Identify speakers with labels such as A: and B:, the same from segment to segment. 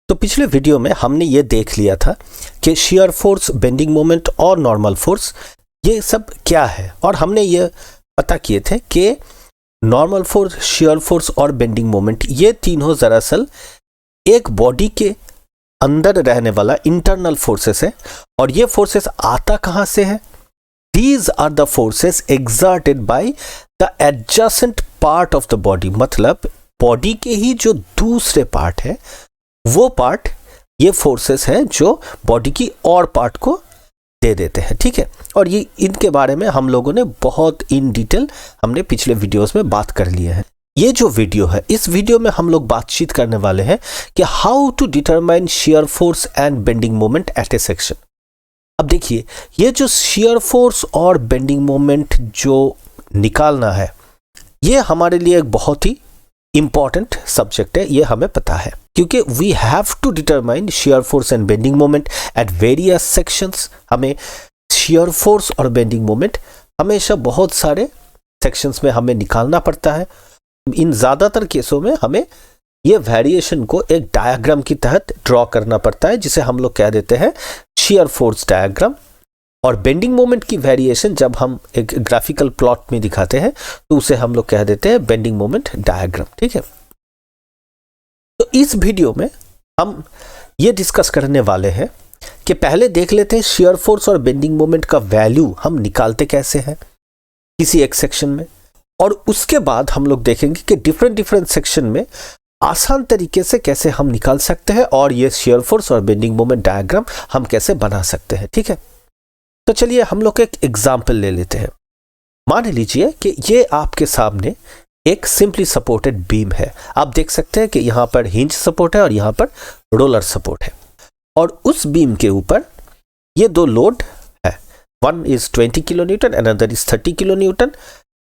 A: तो पिछले वीडियो में हमने ये देख लिया था कि शियर फोर्स, बेंडिंग मोमेंट और नॉर्मल फोर्स ये सब क्या है, और हमने ये पता किए थे कि नॉर्मल फोर्स, शियर फोर्स और बेंडिंग मोमेंट ये तीनों दरअसल एक बॉडी के अंदर रहने वाला इंटरनल फोर्सेस है। और ये फोर्सेस आता कहाँ से है? These are the forces exerted by the adjacent part of the body। मतलब बॉडी के ही जो दूसरे पार्ट है वो पार्ट ये फोर्सेस हैं जो बॉडी की और पार्ट को दे देते हैं। ठीक है, और ये इनके बारे में हम लोगों ने बहुत इन डिटेल हमने पिछले वीडियोस में बात कर लिए हैं। ये जो वीडियो है, इस वीडियो में हम लोग बातचीत करने वाले हैं कि how to determine shear force and bending moment at a section. अब देखिए, ये जो शियर फोर्स और बेंडिंग मोमेंट जो निकालना है ये हमारे लिए एक बहुत ही इंपॉर्टेंट सब्जेक्ट है, ये हमें पता है, क्योंकि we have to determine shear force and bending moment at various sections. हमें शियर फोर्स और बेंडिंग मोमेंट हमेशा बहुत सारे सेक्शंस में हमें निकालना पड़ता है। इन ज़्यादातर केसों में हमें ये वेरिएशन को एक डायग्राम की तहत ड्रॉ करना पड़ता है, जिसे हम लोग कह देते हैं शियर फोर्स डायग्राम। और बेंडिंग मोमेंट की वेरिएशन जब हम एक ग्राफिकल प्लॉट में दिखाते हैं तो उसे हम लोग कह देते हैं बेंडिंग मोमेंट डायग्राम। ठीक है, तो इस वीडियो में हम ये डिस्कस करने वाले हैं कि पहले देख लेते हैं शियर फोर्स और बेंडिंग मोमेंट का वैल्यू हम निकालते कैसे हैं किसी एक सेक्शन में, और उसके बाद हम लोग देखेंगे कि डिफरेंट सेक्शन में आसान तरीके से कैसे हम निकाल सकते हैं और ये शियर फोर्स और बेंडिंग मोमेंट डायग्राम हम कैसे बना सकते हैं। ठीक है, तो चलिए हम लोग एक एग्जाम्पल ले लेते हैं। मान लीजिए कि ये आपके सामने एक सिंपली सपोर्टेड बीम है। आप देख सकते हैं कि यहाँ पर हिंज सपोर्ट है और यहाँ पर रोलर सपोर्ट है, और उस बीम के ऊपर ये दो लोड है, one is 20 kilo Newton, another is 30 kilo Newton,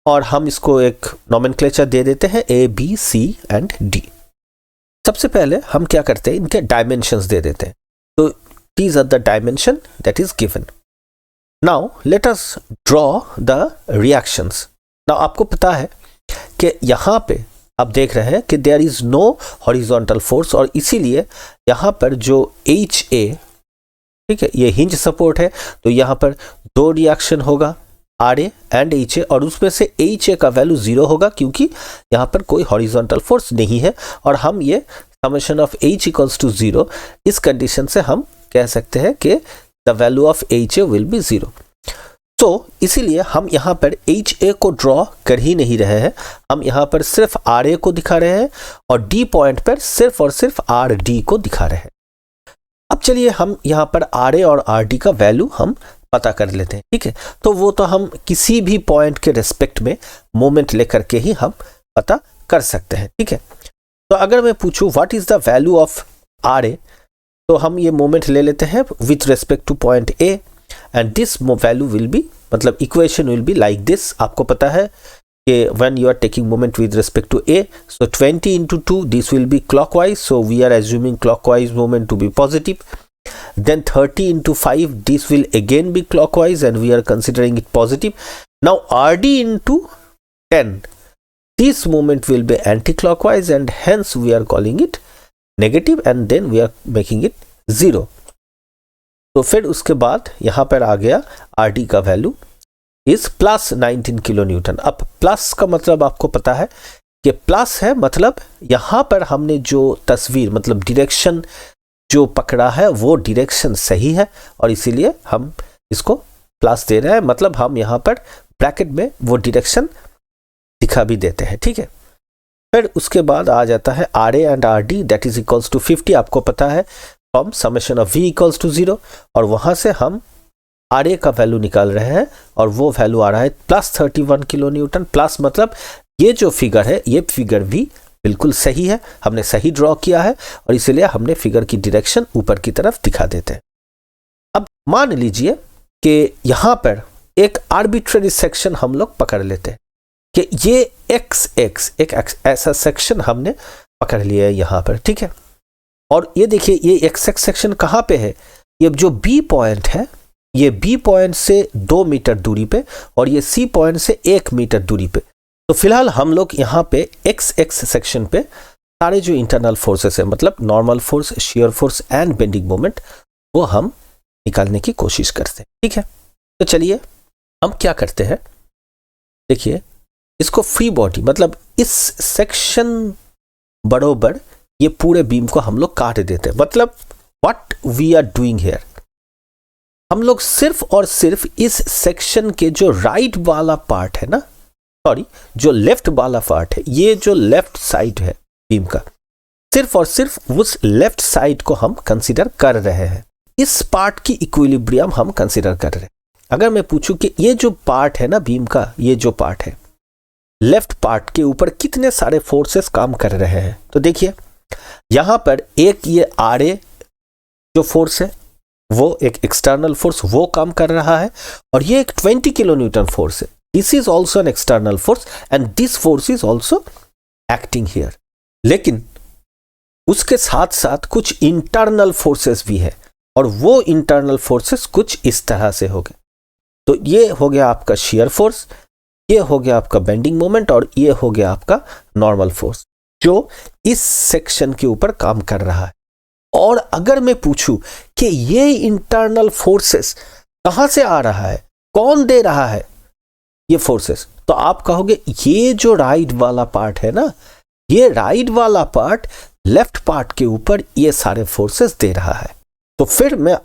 A: और हम इसको एक नोमेनक्लेचर दे देते हैं A, B, C and D। सबसे पहले हम क्या करते हैं, इनके डायमेंशंस दे देते हैं। तो these are the dimension that is given। Now let us draw the reactions। Now आपको पता है कि यहाँ पे आप देख रहे हैं कि there is no horizontal force, और इसीलिए यहाँ पर जो HA, ठीक है, ये हिंज सपोर्ट है, तो यहाँ पर दो रिएक्शन होगा RA एंड HA, और उसमें से HA का वैल्यू 0 होगा क्योंकि यहाँ पर कोई हॉरिजॉन्टल फोर्स नहीं है, और हम ये summation of H equals to 0, इस कंडीशन से हम कह सकते हैं कि the value of HA will be 0। तो इसीलिए हम यहाँ पर HA को ड्रॉ कर ही नहीं रहे हैं, हम यहाँ पर सिर्फ RA को दिखा रहे हैं और D पॉइंट पर सिर्फ और सिर्फ RD को दिखा रहे हैं। अब चलिए हम यहाँ पर RA और RD का वैल्यू हम पता कर लेते हैं। ठीक है, तो वो तो हम किसी भी पॉइंट के रेस्पेक्ट में मोमेंट लेकर के ही हम पता कर सकते हैं। ठीक है, तो अगर मैं पूछूं what is the value of RA, तो हम ये मोमेंट ले लेते हैं with respect to point A, and this value will be, मतलब equation will be like this. आपको पता है कि when you are taking moment with respect to A, so 20 into 2 this will be clockwise, so we are assuming clockwise moment to be positive. Then 30 into 5, this will again be clockwise and we are considering it positive. Now RD into 10, this moment will be anti-clockwise and hence we are calling it negative, and then we are making it 0. तो फिर उसके बाद यहाँ पर आ गया RD का value is plus 19 kilo Newton. अब plus का मतलब आपको पता है कि प्लस है, मतलब यहाँ पर हमने जो तस्वीर, मतलब डायरेक्शन जो पकड़ा है वो डायरेक्शन सही है, और इसीलिए हम इसको प्लस दे रहे हैं, मतलब हम यहाँ पर ब्रैकेट में वो डायरेक्शन दिखा भी देते हैं। ठीक है, फिर उसके बाद आ जाता है RA and RD that is equals to 50। आपको पता है from summation of V equals to 0, और वहाँ से हम RA का वैल्यू निकाल रहे हैं, और वो वैल्यू आ रहा है प्लस 31 किलो न्यूटन। प्लस मतलब ये जो फिगर है ये फिगर भी बिल्कुल सही है, हमने सही ड्रॉ किया है, और इसलिए हमने फिगर की डायरेक्शन ऊपर की तरफ दिखा देते हैं। अब मान लीजिए कि यहाँ पर एक आर्बिट्रेरी सेक्शन हम लोग पकड़ लेते हैं कि ये एक ऐसा सेक्शन हमने पकड़ लिया है यहाँ पर। ठीक है, और ये देखिए ये एक्स सेक्शन कहाँ पे है, ये जो B पॉइंट है, ये B पॉइंट से 2 मीटर दूरी पे, और ये C पॉइंट से 1 मीटर दूरी पे। तो फिलहाल हम लोग यहाँ पे एक्स सेक्शन पे सारे जो इंटरनल फोर्सेस है, मतलब normal force, shear force and bending moment, वो हम निकालने की कोशिश करते हैं। ठीक है, तो चलिए हम क्या करते हैं, देखिए इसको फ्री बॉडी, मतलब इस सेक्शन बरोबर ये पूरे बीम को हम लोग काट देते हैं। मतलब what we are doing here, हम लोग सिर्फ और सिर्फ इस सेक्शन के जो राइट वाला पार्ट है ना, सॉरी जो लेफ्ट वाला पार्ट है, ये जो लेफ्ट साइड है बीम का, सिर्फ और सिर्फ उस लेफ्ट साइड को हम कंसीडर कर रहे हैं। इस पार्ट की इक्विलिब्रियम हम कंसीडर कर रहे हैं। अगर मैं पूछूं कि ये जो पार्ट है ना बीम का, ये जो पार्ट है, लेफ्ट पार्ट के ऊपर कितने सारे फोर्सेस काम कर रहे हैं, तो देखिए यहां पर एक ये आरए जो फोर्स है, वो एक एक्सटर्नल फोर्स वो काम कर रहा है, और ये एक 20 किलो न्यूटन फोर्स है। This is also an external force and this force is also acting here. लेकिन उसके साथ साथ कुछ इंटरनल फोर्सेस भी है, और वो इंटरनल फोर्सेस कुछ इस तरह से हो गए। तो ये हो गया आपका शियर फोर्स, ये हो गया आपका बेंडिंग मोमेंट, और ये हो गया आपका नॉर्मल फोर्स जो इस सेक्शन के ऊपर काम कर रहा है। और अगर मैं पूछूं कि ये इंटरनल फोर्सेस कहां से आ रहा है, कौन दे रहा है ये फोर्सेस, तो आप कहोगे ये जो राइट वाला पार्ट है ना, ये राइट वाला पार्ट लेफ्ट पार्ट के ऊपर ये सारे फोर्सेस दे रहा है। तो फिर मैं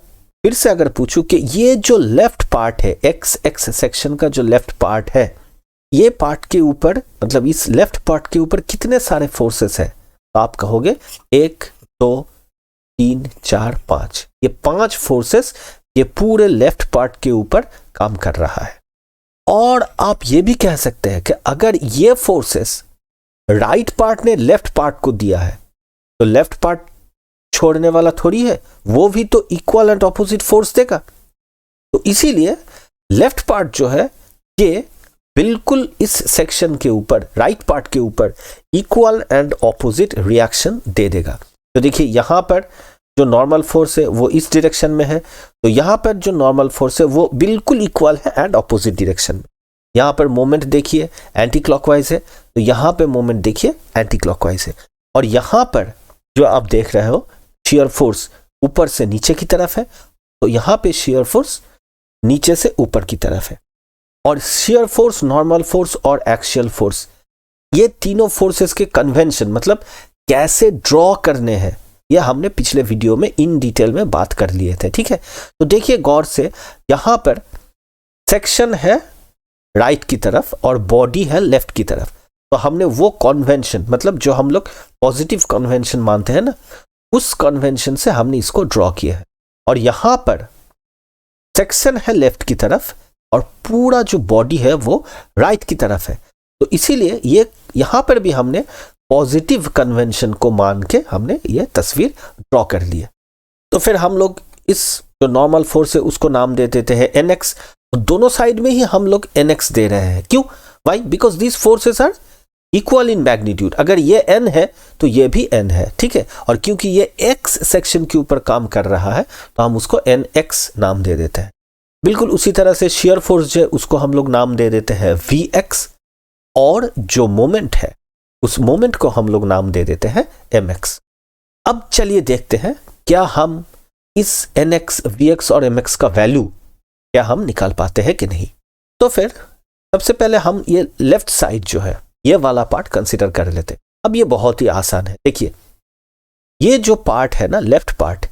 A: फिर से अगर पूछूं कि ये जो लेफ्ट पार्ट है, एक्स सेक्शन का जो लेफ्ट पार्ट है, ये पार्ट के ऊपर, मतलब इस लेफ्ट पार्ट के ऊपर कितने सारे फोर्सेस है, तो आप कहोगे 1 2 3 4 5, ये 5 फोर्सेस ये पूरे लेफ्ट पार्ट के ऊपर काम कर रहा है। और आप ये भी कह सकते हैं कि अगर ये फोर्सेस राइट पार्ट ने लेफ्ट पार्ट को दिया है, तो लेफ्ट पार्ट छोड़ने वाला थोड़ी है, वो भी तो इक्वल एंड ऑपोजिट फोर्स देगा। तो इसीलिए लेफ्ट पार्ट जो है ये बिल्कुल इस सेक्शन के ऊपर, राइट पार्ट के ऊपर इक्वल एंड ऑपोजिट रिएक्शन दे देगा। तो देखिए यहां पर जो नॉर्मल फोर्स है वो इस डायरेक्शन में है, तो यहां पर जो नॉर्मल फोर्स है वो बिल्कुल इक्वल है एंड ऑपोजिट डायरेक्शन में। यहां पर मोमेंट देखिए एंटी क्लॉकवाइज है, तो यहां पे मोमेंट देखिए एंटी क्लॉकवाइज है। और यहां पर जो आप देख रहे हो शियर फोर्स ऊपर से नीचे की तरफ है, तो यहां पे शियर फोर्स नीचे से ऊपर की तरफ है। और शियर फोर्स, नॉर्मल फोर्स और एक्सियल फोर्स, ये तीनों फोर्सेस के कन्वेंशन, मतलब कैसे ड्रॉ करने हैं, ये हमने पिछले वीडियो में इन डिटेल में बात कर लिए थे। ठीक है, तो देखिए गौर से, यहां पर सेक्शन है राइट की तरफ और बॉडी है लेफ्ट की तरफ। तो हमने वो कन्वेंशन, मतलब जो हम लोग पॉजिटिव कन्वेंशन मानते हैं ना, उस कन्वेंशन से हमने इसको ड्रॉ किया है। और यहां पर सेक्शन है लेफ्ट की तरफ और पूरा जो बॉडी है वो राइट की तरफ है, तो इसीलिए ये यहां पर भी हमने पॉजिटिव कन्वेंशन को मान के हमने ये तस्वीर ड्रॉ कर लिया। तो फिर हम लोग इस जो नॉर्मल फोर्स है उसको नाम दे देते हैं NX। दोनों साइड में ही हम लोग NX दे रहे हैं, क्यों? Why? Because these forces are equal in magnitude. अगर ये N है तो ये भी N है, ठीक है। और क्योंकि ये X सेक्शन के ऊपर काम कर रहा है तो हम उसको NX नाम दे देते हैं। बिल्कुल उसी तरह से शियर फोर्स जो है उसको हम लोग नाम दे देते हैं VX, और जो मोमेंट है उस मोमेंट को हम लोग नाम दे देते हैं MX। अब चलिए देखते हैं क्या हम इस NX, VX और MX का वैल्यू क्या हम निकाल पाते हैं कि नहीं। तो फिर सबसे पहले हम ये लेफ्ट साइड जो है ये वाला पार्ट कंसीडर कर लेते हैं। अब ये बहुत ही आसान है। देखिए ये जो पार्ट है ना, लेफ्ट पार्ट,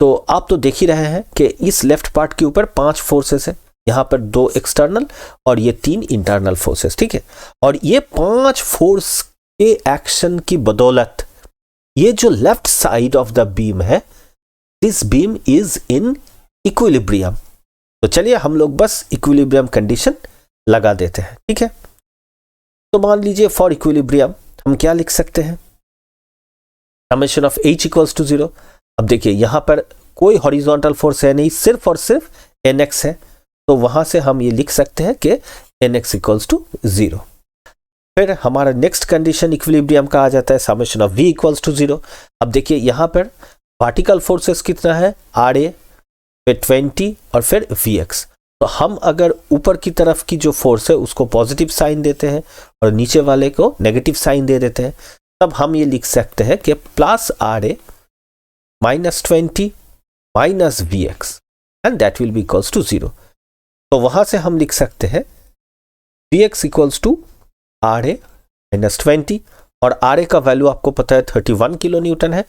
A: तो आप तो देख ही रहे हैं कि इस लेफ्ट पार्ट के ऊपर 5 फोर्सेस है, यहां पर 2 एक्सटर्नल और ये 3 इंटरनल फोर्सेस, ठीक है। और ये 5 फोर्स के एक्शन की बदौलत ये जो left side of the beam है, this beam is in equilibrium. तो चलिए हम लोग बस इक्विलिब्रियम कंडीशन लगा देते हैं, ठीक है। तो मान लीजिए फॉर इक्विलिब्रियम हम क्या लिख सकते हैं, summation of H equals to 0। अब देखिए यहां पर कोई हॉरिजॉन्टल फोर्स है नहीं, सिर्फ और सिर्फ NX है, तो वहां से हम ये लिख सकते हैं कि NX इक्वल्स टू 0। फिर हमारा नेक्स्ट कंडीशन इक्विलिब्रियम का आ जाता है summation of V equals to 0। अब देखिए यहां पर वर्टिकल फोर्सेस कितना है, RA, फिर 20 और फिर VX। तो हम अगर ऊपर की तरफ की जो फोर्स है उसको पॉजिटिव साइन देते हैं और नीचे वाले को नेगेटिव साइन दे देते हैं, तब हम ये लिख सकते हैं कि plus RA minus 20 minus VX and that will be equals to 0। तो वहां से हम लिख सकते हैं VX equals to RA minus 20 और RA का वैल्यू आपको पता है 31 किलो न्यूटन है,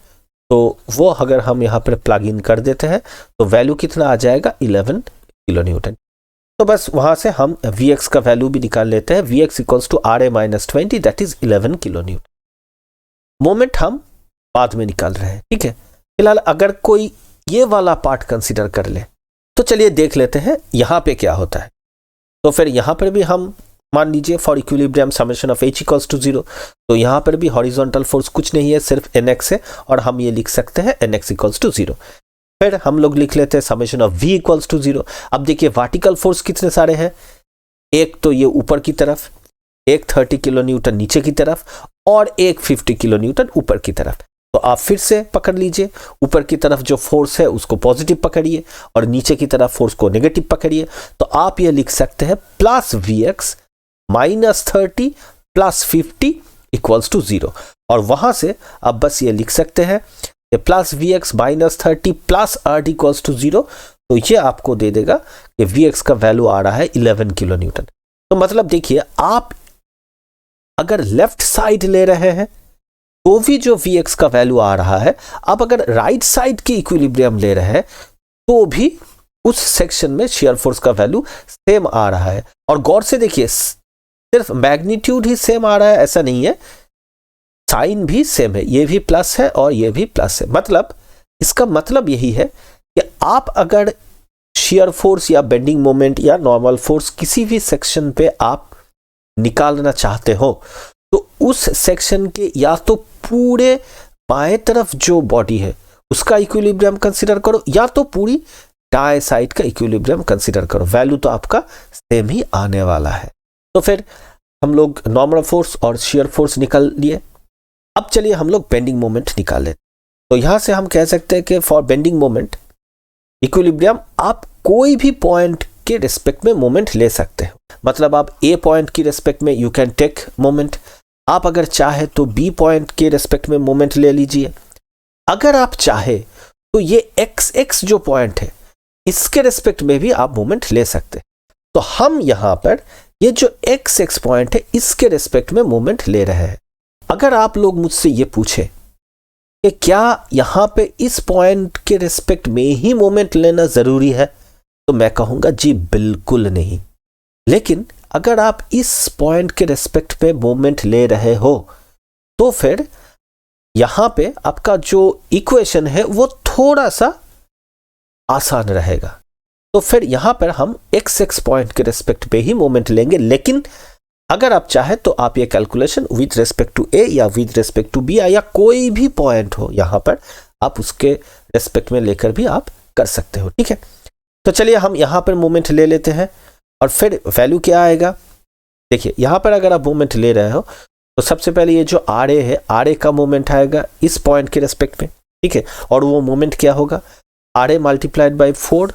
A: तो वो अगर हम यहाँ पर प्लग इन कर देते हैं तो वैल्यू कितना आ जाएगा 11 किलो न्यूटन। तो बस वहां से हम Vx का वैल्यू भी निकाल लेते हैं। Vx equals to RA minus 20 that is 11 kilo newton. Moment हम बाद में निकाल रहे हैं, ठीक है। फिलहाल अगर कोई ये वाला पार्ट कंसीडर कर ले तो चलिए देख लेते हैं यहाँ पे क्या होता है। तो फिर यहाँ पर भी हम मान लीजिए for equilibrium summation of H equals to 0, तो यहाँ पर भी हॉरिजॉन्टल फोर्स कुछ नहीं है, सिर्फ NX है और हम ये लिख सकते हैं NX इक्वल्स टू 0। फिर हम लोग लिख लेते हैं summation of V equals to 0। अब देखिए वर्टिकल फोर्स कितने सारे हैं, एक तो ये ऊपर की तरफ, एक 30 किलो न्यूटन नीचे की तरफ और एक 50 किलो न्यूटन ऊपर की तरफ। तो आप फिर से पकड़ लीजिए, ऊपर की तरफ जो फोर्स है उसको पॉजिटिव पकड़िए और नीचे की तरफ फोर्स को नेगेटिव पकड़िए। तो आप ये लिख सकते हैं plus VX minus 30 plus 50 equals to 0। और वहां से अब बस ये लिख सकते हैं plus VX minus 30 plus RT equals to 0। तो ये आपको दे देगा कि VX का वैल्यू आ रहा है 11 किलो न्यूटन। तो मतलब देखिए, आप अगर लेफ्ट साइड ले रहे हैं तो भी जो Vx का वैल्यू आ रहा है, आप अगर राइट साइड की इक्विलिब्रियम ले रहे हैं तो भी उस सेक्शन में शियर फोर्स का वैल्यू सेम आ रहा है। और गौर से देखिए, सिर्फ मैग्नीट्यूड ही सेम आ रहा है ऐसा नहीं है, साइन भी सेम है, ये भी प्लस है और ये भी प्लस है। मतलब इसका मतलब यही है कि आप अगर शियर फोर्स या बेंडिंग मोमेंट या नॉर्मल फोर्स किसी भी सेक्शन पे आप निकालना चाहते हो तो उस सेक्शन के या तो पूरे बाएं तरफ जो बॉडी है उसका इक्विलिब्रियम कंसीडर करो या तो पूरी दाएं साइड का इक्विलिब्रियम कंसीडर करो, वैल्यू तो आपका सेम ही आने वाला है। तो फिर हम लोग नॉर्मल फोर्स और शियर फोर्स निकाल लिए। अब चलिए हम लोग बेंडिंग मोमेंट निकालें। तो यहां से हम कह सकते हैं कि फॉर बेंडिंग मोमेंट इक्विलिब्रियम आप कोई भी पॉइंट के रिस्पेक्ट में मोमेंट ले सकते हो। मतलब आप A पॉइंट की रिस्पेक्ट में यू कैन टेक मोमेंट, आप अगर चाहे तो B पॉइंट के रिस्पेक्ट में मोमेंट ले लीजिए। अगर आप चाहे तो ये XX जो पॉइंट है इसके रिस्पेक्ट में भी आप मोमेंट ले सकते हैं। तो हम यहां पर ये जो XX पॉइंट है इसके रिस्पेक्ट में मोमेंट ले रहे हैं। अगर आप लोग मुझसे ये पूछे कि क्या यहां पे इस पॉइंट के रिस्पेक्ट में ही मोमेंट लेना जरूरी है, तो मैं कहूंगा जी बिल्कुल नहीं। लेकिन अगर आप इस पॉइंट के रिस्पेक्ट पे मोमेंट ले रहे हो तो फिर यहां पे आपका जो इक्वेशन है वो थोड़ा सा आसान रहेगा। तो फिर यहां पर हम XX पॉइंट के रिस्पेक्ट पे ही मोमेंट लेंगे। लेकिन अगर आप चाहे तो आप ये calculation with respect to A या विथ रिस्पेक्ट टू B या कोई भी पॉइंट हो यहां पर आप उसके रिस्पेक्ट में लेकर भी आप कर सकते हो, ठीक है। तो चलिए हम यहां पर मोमेंट ले लेते हैं और फिर वैल्यू क्या आएगा। देखिए यहां पर अगर आप मोमेंट ले रहे हो तो सबसे पहले ये जो RA है, RA का मोमेंट आएगा इस पॉइंट के रिस्पेक्ट में, ठीक है। और वो मोमेंट क्या होगा, RA मल्टीप्लाइड बाई 4।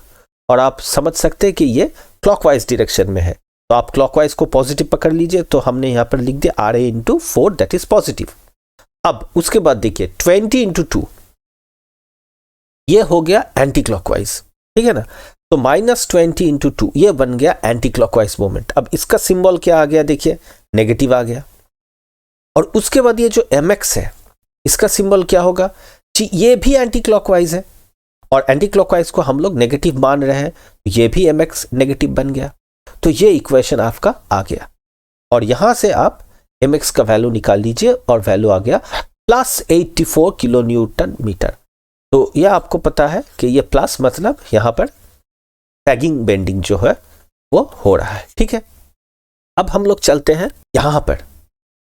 A: और आप समझ सकते हैं कि ये क्लॉकवाइज डायरेक्शन में है, तो आप क्लॉकवाइज को पॉजिटिव पकड़ लीजिए। तो हमने यहां पर लिख दिया RA into 4 that is positive. अब उसके बाद देखिए 20 इंटू 2 ये हो गया एंटी क्लॉकवाइज, ठीक है ना। तो माइनस 20 इंटू 2 ये बन गया एंटी क्लॉकवाइज मोमेंट। अब इसका सिंबल क्या आ गया, देखिए नेगेटिव आ गया। और उसके बाद ये जो MX है इसका सिंबल क्या होगा जी, ये भी एंटी क्लॉकवाइज है और एंटी क्लॉकवाइज को हम लोग नेगेटिव मान रहे हैं, ये भी MX नेगेटिव बन गया। तो ये इक्वेशन आपका आ गया और यहां से आप MX का वैल्यू निकाल लीजिए और वैल्यू आ गया प्लस 84 किलो न्यूटन मीटर। तो यह आपको पता है कि ये प्लस मतलब यहां पर सैगिंग बेंडिंग जो है वो हो रहा है, ठीक है। अब हम लोग चलते हैं यहां पर।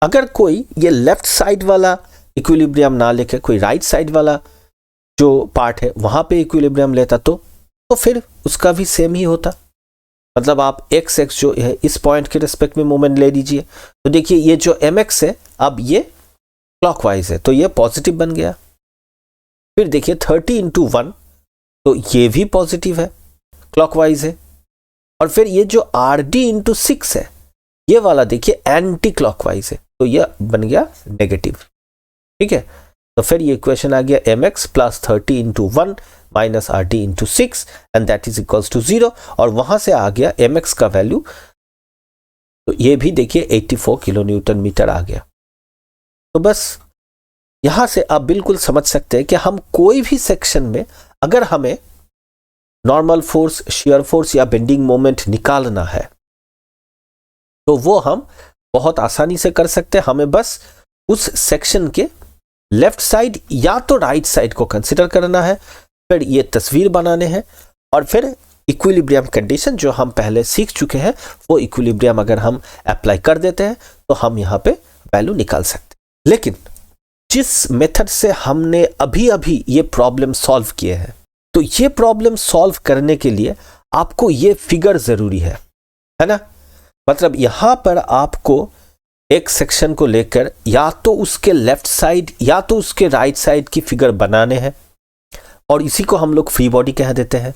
A: अगर कोई ये लेफ्ट साइड वाला इक्विलिब्रियम ना लेके कोई राइट साइड वाला जो पार्ट है वहां पे इक्विलिब्रियम लेता तो फिर उसका भी सेम ही होता। मतलब आप XX जो है इस पॉइंट के रिस्पेक्ट में मोमेंट ले लीजिए। तो देखिए ये जो MX है अब ये क्लॉकवाइज है तो ये पॉजिटिव बन गया। फिर देखिए 30 इंटू 1 तो ये भी पॉजिटिव है, क्लॉकवाइज है। और फिर ये जो RD इंटू 6 है ये वाला देखिए एंटी क्लॉकवाइज है तो ये बन गया नेगेटिव। ठीक है। तो फिर ये इक्वेशन आ गया mx plus 30 into 1 minus RT into 6 and that is equals to 0, और वहां से आ गया mx का वैल्यू, तो ये भी देखिए 84 किलो न्यूटन मीटर आ गया। तो बस यहां से आप बिल्कुल समझ सकते हैं कि हम कोई भी सेक्शन में अगर हमें नॉर्मल फोर्स, शियर फोर्स या बेंडिंग मोमेंट निकालना है तो वो हम बहुत आसानी से कर सकते हैं। हमें बस उस सेक्शन के लेफ्ट साइड या तो राइट साइड को कंसिडर करना है, फिर ये तस्वीर बनाने हैं, और फिर इक्विलिब्रियम कंडीशन जो हम पहले सीख चुके हैं वो इक्विलिब्रियम अगर हम अप्लाई कर देते हैं तो हम यहाँ पे वैल्यू निकाल सकते हैं। लेकिन जिस मेथड से हमने अभी अभी ये प्रॉब्लम सॉल्व किए हैं, तो ये प्रॉब्लम सॉल्व करने के लिए आपको ये फिगर जरूरी है ना। मतलब यहां पर आपको एक सेक्शन को लेकर या तो उसके लेफ्ट साइड या तो उसके राइट साइड की फिगर बनाने हैं, और इसी को हम लोग फ्री बॉडी कह देते हैं।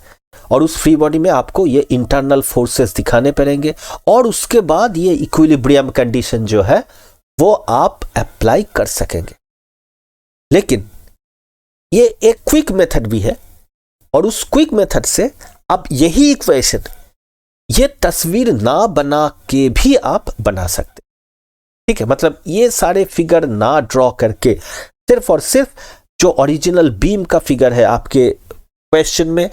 A: और उस फ्री बॉडी में आपको ये इंटरनल फोर्सेस दिखाने पड़ेंगे, और उसके बाद ये इक्विलिब्रियम कंडीशन जो है वो आप अप्लाई कर सकेंगे। लेकिन ये एक क्विक मेथड भी है, और उस क्विक मेथड से आप यही इक्वेशन, ये तस्वीर ना बना के भी आप बना सकते, ठीक है। मतलब ये सारे फिगर ना ड्रॉ करके सिर्फ और सिर्फ जो ओरिजिनल बीम का फिगर है आपके क्वेश्चन में,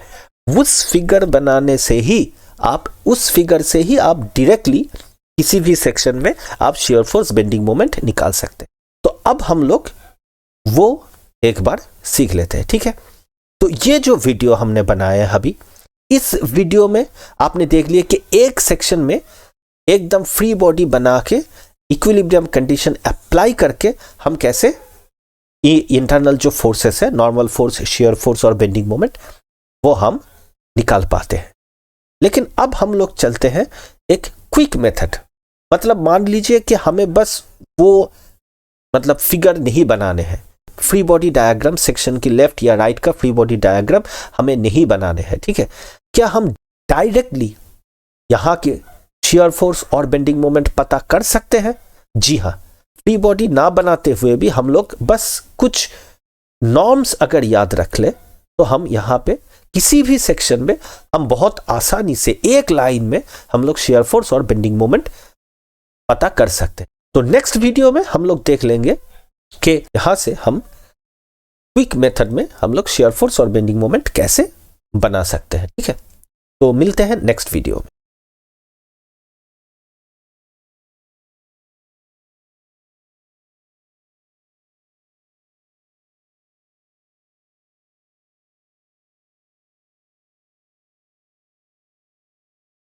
A: उस फिगर बनाने से ही आप, उस फिगर से ही आप डायरेक्टली किसी भी सेक्शन में आप शियर फोर्स, बेंडिंग मोमेंट निकाल सकते हैं। तो अब हम लोग वो एक बार सीख लेते हैं, ठीक है। तो ये जो वीडियो हमने बनाया है अभी, इस वीडियो में आपने देख लिया कि एक सेक्शन में एकदम फ्री बॉडी बना के इक्विलिब्रियम कंडीशन अप्लाई करके हम कैसे इंटरनल जो फोर्सेस है, नॉर्मल फोर्स, शियर फोर्स और बेंडिंग मोमेंट, वो हम निकाल पाते हैं। लेकिन अब हम लोग चलते हैं एक क्विक मेथड। मतलब मान लीजिए कि हमें बस वो मतलब फिगर नहीं बनाने हैं, फ्री बॉडी डायग्राम, सेक्शन की लेफ्ट या राइट का फ्री बॉडी डायग्राम हमें नहीं बनाने हैं, ठीक है। क्या हम डायरेक्टली यहां के शियर फोर्स और बेंडिंग मोमेंट पता कर सकते हैं? जी हां, फ्री बॉडी ना बनाते हुए भी हम लोग बस कुछ नॉर्म्स अगर याद रख ले तो हम यहां पे किसी भी सेक्शन में हम बहुत आसानी से एक लाइन में हम लोग शियर फोर्स और बेंडिंग मोमेंट पता कर सकते हैं। तो नेक्स्ट वीडियो में हम लोग देख लेंगे कि यहां से हम क्विक मेथड में हम लोग शियर फोर्स और बेंडिंग मोमेंट कैसे बना सकते हैं, ठीक है। तो मिलते हैं नेक्स्ट वीडियो में।